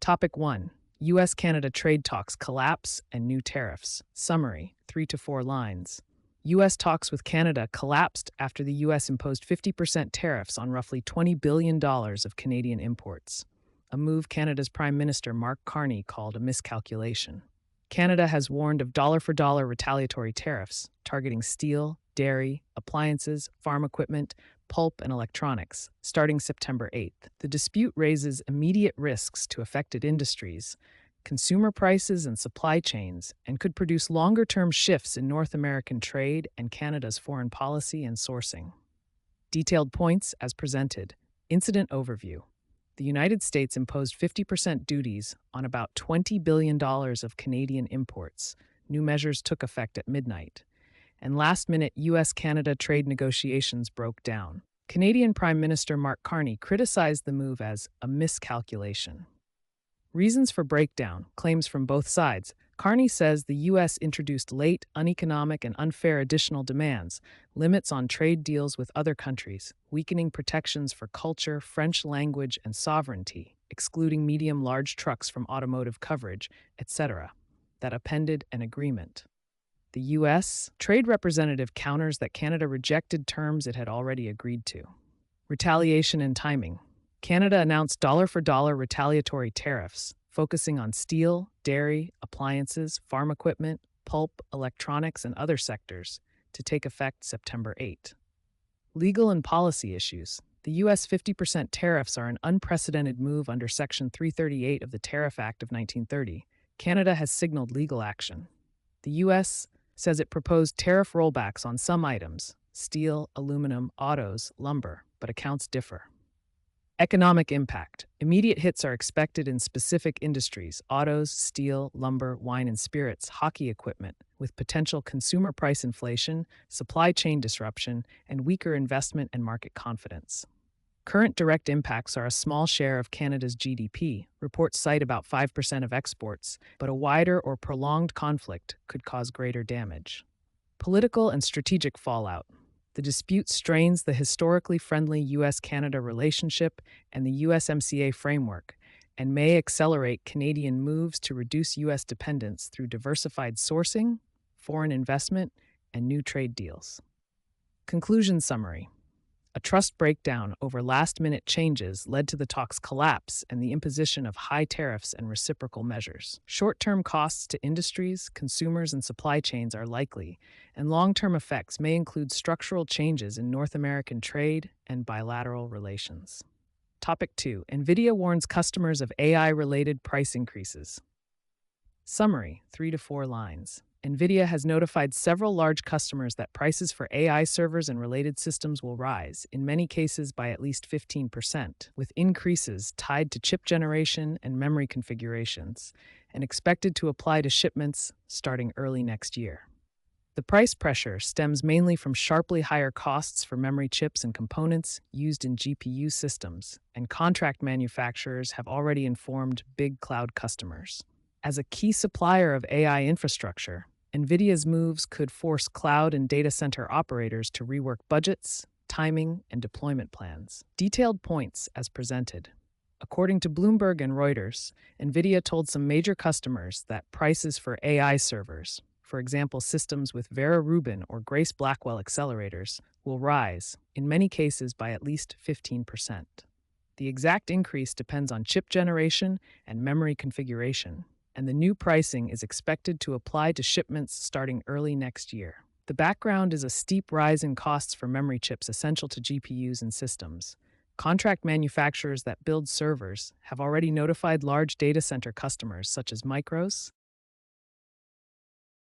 Topic 1. U.S. Canada trade talks collapse and new tariffs. Summary 3 to 4 lines. U.S. talks with Canada collapsed after the U.S. imposed 50% tariffs on roughly $20 billion of Canadian imports, a move Canada's Prime Minister Mark Carney called a miscalculation. Canada has warned of dollar-for-dollar retaliatory tariffs targeting steel, dairy, appliances, farm equipment, pulp, and electronics, starting September 8th. The dispute raises immediate risks to affected industries, consumer prices, and supply chains, and could produce longer-term shifts in North American trade and Canada's foreign policy and sourcing. Detailed points as presented. Incident overview. The United States imposed 50% duties on about $20 billion of Canadian imports. New measures took effect at midnight, and last-minute U.S. Canada trade negotiations broke down. Canadian Prime Minister Mark Carney criticized the move as a miscalculation. Reasons for breakdown, claims from both sides. Carney says the U.S. introduced late, uneconomic, and unfair additional demands, limits on trade deals with other countries, weakening protections for culture, French language, and sovereignty, excluding medium-large trucks from automotive coverage, etc., that appended an agreement. The U.S. Trade Representative counters that Canada rejected terms it had already agreed to. Retaliation and timing. Canada announced dollar-for-dollar retaliatory tariffs, focusing on steel, dairy, appliances, farm equipment, pulp, electronics, and other sectors, to take effect September 8. Legal and policy issues. The U.S. 50% tariffs are an unprecedented move under Section 338 of the Tariff Act of 1930. Canada has signaled legal action. The U.S. says it proposed tariff rollbacks on some items, steel, aluminum, autos, lumber, but accounts differ. Economic impact. Immediate hits are expected in specific industries: autos, steel, lumber, wine and spirits, hockey equipment, with potential consumer price inflation, supply chain disruption, and weaker investment and market confidence. Current direct impacts are a small share of Canada's GDP. Reports cite about 5% of exports, but a wider or prolonged conflict could cause greater damage. Political and strategic fallout. The dispute strains the historically friendly U.S.-Canada relationship and the USMCA framework, and may accelerate Canadian moves to reduce U.S. dependence through diversified sourcing, foreign investment, and new trade deals. Conclusion summary. A trust breakdown over last-minute changes led to the talks' collapse and the imposition of high tariffs and reciprocal measures. Short-term costs to industries, consumers, and supply chains are likely, and long-term effects may include structural changes in North American trade and bilateral relations. Topic 2. NVIDIA warns customers of AI-related price increases. Summary, 3 to 4 lines. NVIDIA has notified several large customers that prices for AI servers and related systems will rise, in many cases by at least 15%, with increases tied to chip generation and memory configurations, and expected to apply to shipments starting early next year. The price pressure stems mainly from sharply higher costs for memory chips and components used in GPU systems, and contract manufacturers have already informed big cloud customers. As a key supplier of AI infrastructure, NVIDIA's moves could force cloud and data center operators to rework budgets, timing, and deployment plans. Detailed points as presented. According to Bloomberg and Reuters, NVIDIA told some major customers that prices for AI servers, for example systems with Vera Rubin or Grace Blackwell accelerators, will rise, in many cases by at least 15%. The exact increase depends on chip generation and memory configuration, and the new pricing is expected to apply to shipments starting early next year. The background is a steep rise in costs for memory chips essential to GPUs and systems. Contract manufacturers that build servers have already notified large data center customers such as Micros,